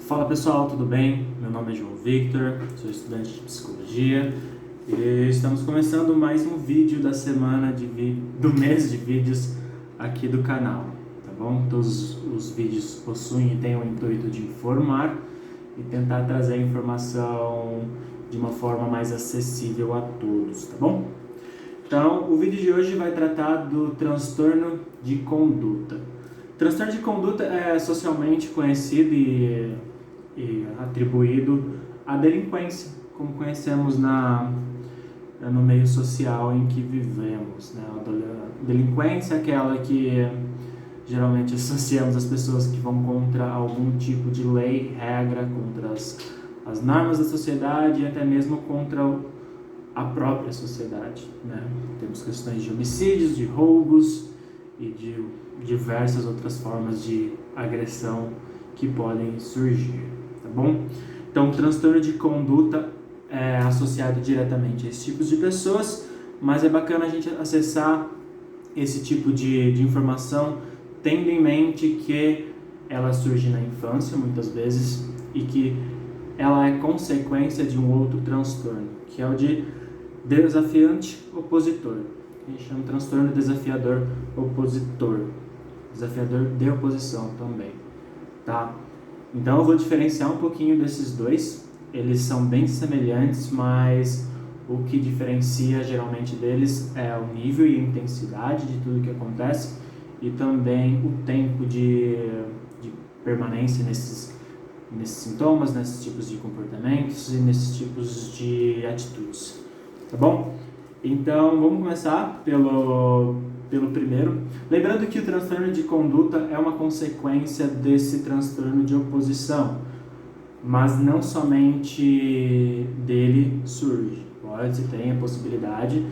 Fala pessoal, tudo bem? Meu nome é João Victor, sou estudante de psicologia e estamos começando mais um vídeo da semana do mês de vídeos aqui do canal, tá bom? Todos os vídeos possuem e têm o intuito de informar e tentar trazer a informação de uma forma mais acessível a todos, tá bom? Então, o vídeo de hoje vai tratar do transtorno de conduta. Transtorno de conduta é socialmente conhecido e atribuído à delinquência, como conhecemos no meio social em que vivemos, né? A delinquência é aquela que geralmente associamos as pessoas que vão contra algum tipo de lei, regra, contra as normas da sociedade e até mesmo contra a própria sociedade, né? Temos questões de homicídios, de roubos e de diversas outras formas de agressão que podem surgir, tá bom? Então, o transtorno de conduta é associado diretamente a esses tipos de pessoas, mas é bacana a gente acessar esse tipo de informação tendo em mente que ela surge na infância, muitas vezes, e que ela é consequência de um outro transtorno, que é o de desafiante opositor. A gente chama de transtorno desafiador opositor, desafiador de oposição também, tá? Então eu vou diferenciar um pouquinho desses dois. Eles são bem semelhantes, mas o que diferencia geralmente deles é o nível e a intensidade de tudo que acontece e também o tempo de permanência nesses sintomas, nesses tipos de comportamentos e nesses tipos de atitudes, tá bom? Então vamos começar pelo primeiro. Lembrando que o transtorno de conduta é uma consequência desse transtorno de oposição, mas não somente dele surge. Tem a possibilidade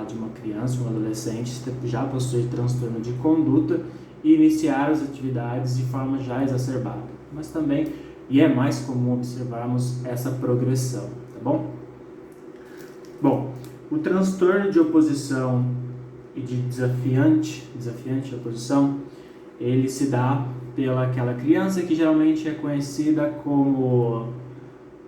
de uma criança, um adolescente já possuir transtorno de conduta e iniciar as atividades de forma já exacerbada. Mas também, e é mais comum observarmos essa progressão, tá bom? Bom, o transtorno de oposição e de desafiante oposição, ele se dá pelaquela criança que geralmente é conhecida como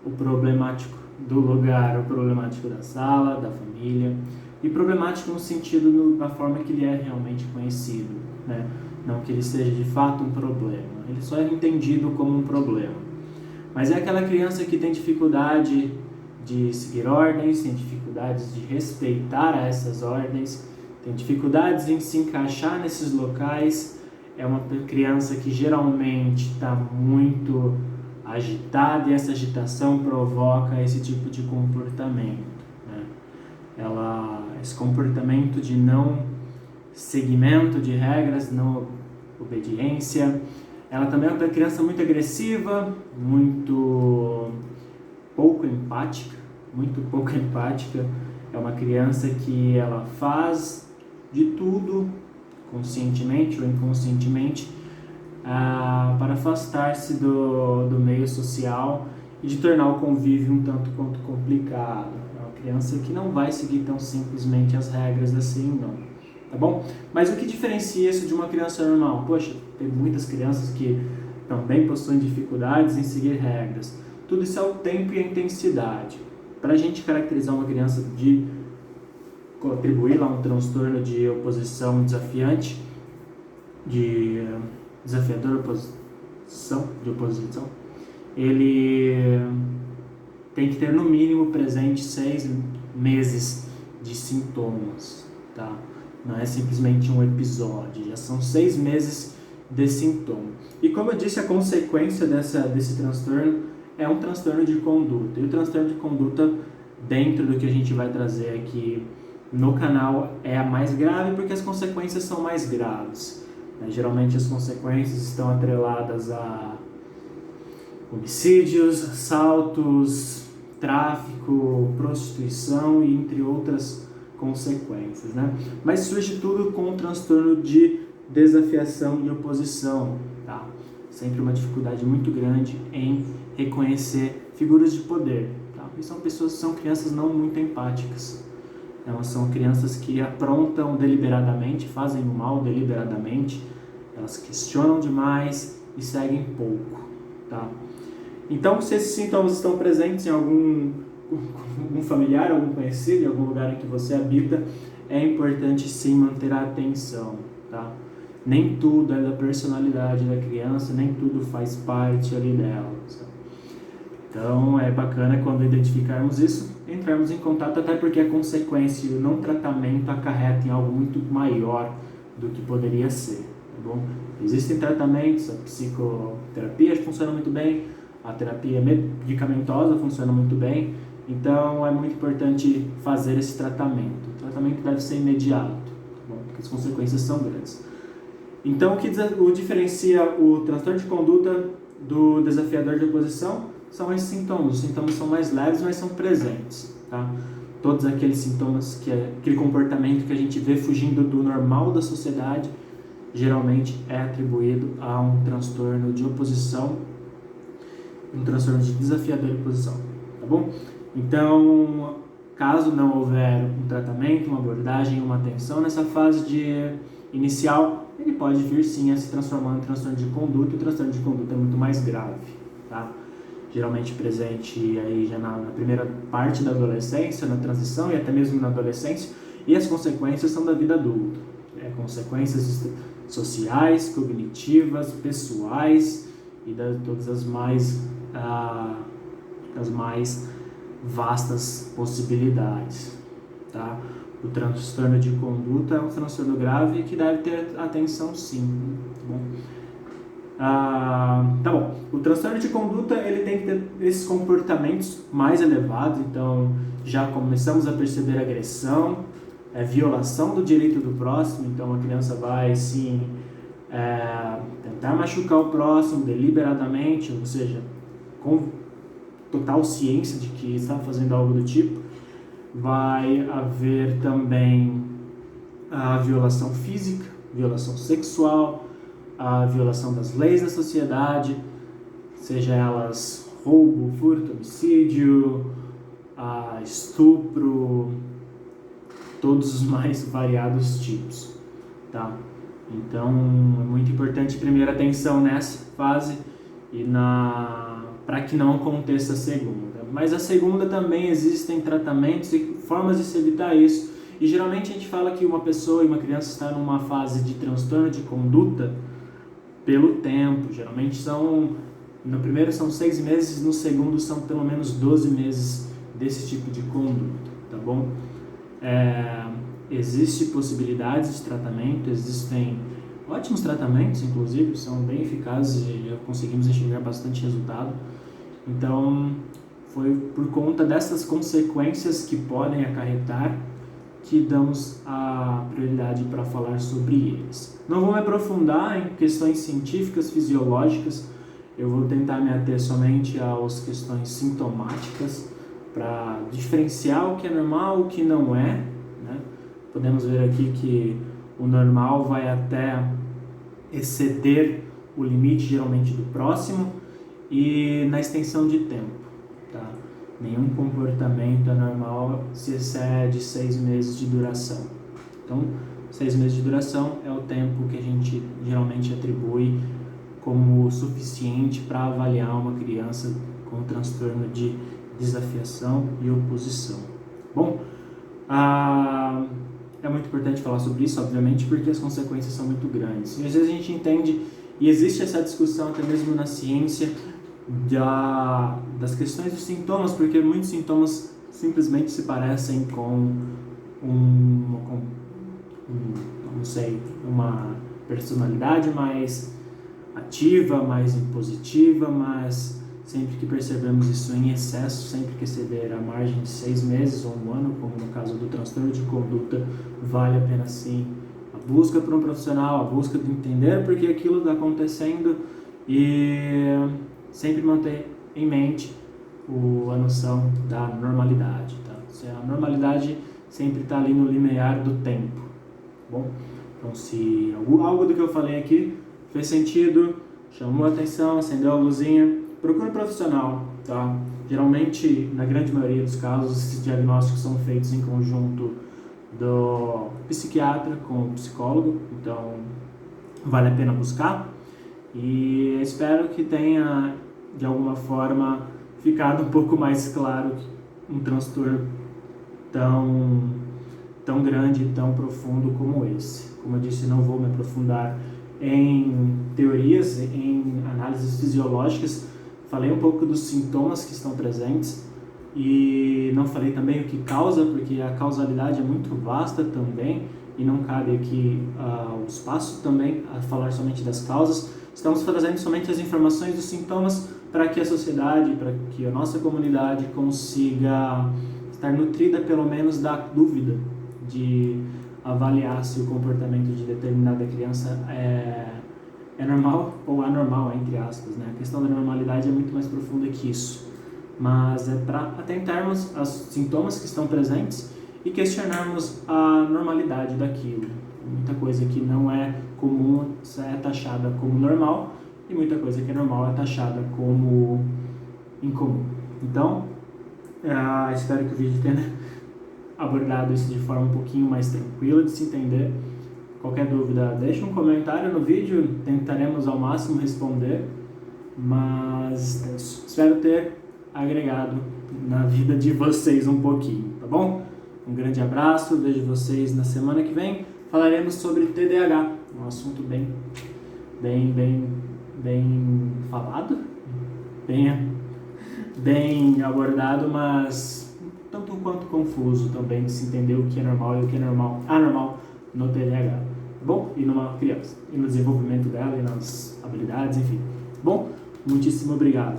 o problemático do lugar, o problemático da sala, da família, e problemático no sentido da forma que ele é realmente conhecido, né? Não que ele seja de fato um problema, ele só é entendido como um problema. Mas é aquela criança que tem dificuldade de seguir ordens, tem dificuldades de respeitar essas ordens, tem dificuldades em se encaixar nesses locais, é uma criança que geralmente está muito agitada e essa agitação provoca esse tipo de comportamento, né? Esse comportamento de não seguimento de regras, não obediência. Ela também é uma criança muito agressiva, muito pouco empática, é uma criança que ela faz de tudo, conscientemente ou inconscientemente, para afastar-se do meio social e de tornar o convívio um tanto quanto complicado. É uma criança que não vai seguir tão simplesmente as regras assim, não, tá bom? Mas o que diferencia isso de uma criança normal? Poxa, tem muitas crianças que também possuem dificuldades em seguir regras. Tudo isso é o tempo e a intensidade. Para a gente caracterizar uma criança atribuir lá um transtorno de oposição desafiante, de desafiador de oposição, ele tem que ter no mínimo presente 6 meses de sintomas, tá? Não é simplesmente um episódio, já são 6 meses de sintoma. E como eu disse, a consequência desse transtorno é um transtorno de conduta. E o transtorno de conduta, dentro do que a gente vai trazer aqui no canal, é a mais grave porque as consequências são mais graves, né? Geralmente as consequências estão atreladas a homicídios, assaltos, tráfico, prostituição e entre outras consequências, né? Mas surge tudo com o transtorno de desafiação e oposição, tá? Sempre uma dificuldade muito grande em reconhecer figuras de poder, tá? E são crianças não muito empáticas. Elas são crianças que aprontam deliberadamente, fazem o mal deliberadamente, elas questionam demais e seguem pouco, tá? Então, se esses sintomas estão presentes em algum familiar, algum conhecido, em algum lugar em que você habita, é importante sim manter a atenção, tá? Nem tudo é da personalidade da criança, nem tudo faz parte ali dela, sabe? Então, é bacana quando identificarmos isso, entrarmos em contato, até porque a consequência e o não tratamento acarreta em algo muito maior do que poderia ser, tá bom? Existem tratamentos, a psicoterapia funciona muito bem, a terapia medicamentosa funciona muito bem, então é muito importante fazer esse tratamento. O tratamento deve ser imediato, tá bom? Porque as consequências são grandes. Então, o diferencia o transtorno de conduta do desafiador de oposição são esses sintomas. Os sintomas são mais leves, mas são presentes, tá? Todos aqueles sintomas, aquele comportamento que a gente vê fugindo do normal da sociedade, geralmente é atribuído a um transtorno de oposição, um transtorno de desafiador de oposição, tá bom? Então, caso não houver um tratamento, uma abordagem, uma atenção nessa fase inicial, ele pode vir sim a se transformar em transtorno de conduta, e o transtorno de conduta é muito mais grave, tá? Geralmente presente aí já na primeira parte da adolescência, na transição e até mesmo na adolescência, e as consequências são da vida adulta, consequências sociais, cognitivas, pessoais e todas as mais vastas possibilidades, tá? O transtorno de conduta é um transtorno grave que deve ter atenção sim, tá bom? Tá bom, o transtorno de conduta ele tem que ter esses comportamentos mais elevados, então já começamos a perceber agressão, violação do direito do próximo, então a criança vai sim tentar machucar o próximo deliberadamente, ou seja, com total ciência de que está fazendo algo do tipo. Vai haver também a violação física, violação sexual, a violação das leis da sociedade, seja elas roubo, furto, homicídio, estupro, todos os mais variados tipos, tá? Então, é muito importante primeiro atenção nessa fase e para que não aconteça a segunda. Mas a segunda também existem tratamentos e formas de se evitar isso. E geralmente a gente fala que uma pessoa e uma criança está numa fase de transtorno de conduta pelo tempo. Geralmente no primeiro são 6 meses, no segundo são pelo menos 12 meses desse tipo de conduta, tá bom? Existem possibilidades de tratamento, existem ótimos tratamentos, inclusive, são bem eficazes e já conseguimos enxergar bastante resultado. Então, foi por conta dessas consequências que podem acarretar que damos a prioridade para falar sobre eles. Não vou me aprofundar em questões científicas, fisiológicas, eu vou tentar me ater somente às questões sintomáticas para diferenciar o que é normal e o que não é, né? Podemos ver aqui que o normal vai até exceder o limite geralmente do próximo e na extensão de tempo, tá? Nenhum comportamento anormal se excede 6 meses de duração. Então, 6 meses de duração é o tempo que a gente geralmente atribui como suficiente para avaliar uma criança com transtorno de desafiação e oposição. Bom, é muito importante falar sobre isso, obviamente, porque as consequências são muito grandes. E às vezes a gente entende, e existe essa discussão até mesmo na ciência, das questões dos sintomas, porque muitos sintomas simplesmente se parecem com uma personalidade mais ativa, mais impositiva, mas sempre que percebemos isso em excesso, sempre que exceder a margem de 6 meses ou 1 ano, como no caso do transtorno de conduta, vale a pena sim a busca por um profissional, a busca de entender por que aquilo está acontecendo e sempre manter em mente a noção da normalidade, tá? A normalidade sempre está ali no limiar do tempo, tá bom? Então, se algo do que eu falei aqui fez sentido, chamou a atenção, acendeu a luzinha, procure um profissional, tá? Geralmente, na grande maioria dos casos, esses diagnósticos são feitos em conjunto do psiquiatra com o psicólogo, então vale a pena buscar. E espero que tenha de alguma forma, ficado um pouco mais claro um transtorno tão grande e tão profundo como esse. Como eu disse, não vou me aprofundar em teorias, em análises fisiológicas. Falei um pouco dos sintomas que estão presentes e não falei também o que causa, porque a causalidade é muito vasta também e não cabe aqui o espaço também a falar somente das causas. Estamos trazendo somente as informações dos sintomas para que a sociedade, para que a nossa comunidade consiga estar nutrida pelo menos da dúvida de avaliar se o comportamento de determinada criança é normal ou anormal, entre aspas, né? A questão da normalidade é muito mais profunda que isso, mas é para atentarmos aos sintomas que estão presentes e questionarmos a normalidade daquilo. Muita coisa que não é comum é taxada como normal e muita coisa que é normal é taxada como incomum. Então, espero que o vídeo tenha abordado isso de forma um pouquinho mais tranquila de se entender. Qualquer dúvida, deixe um comentário no vídeo, tentaremos ao máximo responder, mas espero ter agregado na vida de vocês um pouquinho, tá bom? Um grande abraço, vejo vocês na semana que vem. Falaremos sobre TDAH, um assunto bem falado, bem abordado, mas tanto quanto confuso também de se entender o que é normal e o que é anormal no TDAH, tá bom? E numa criança, e no desenvolvimento dela, e nas habilidades, enfim. Bom, muitíssimo obrigado.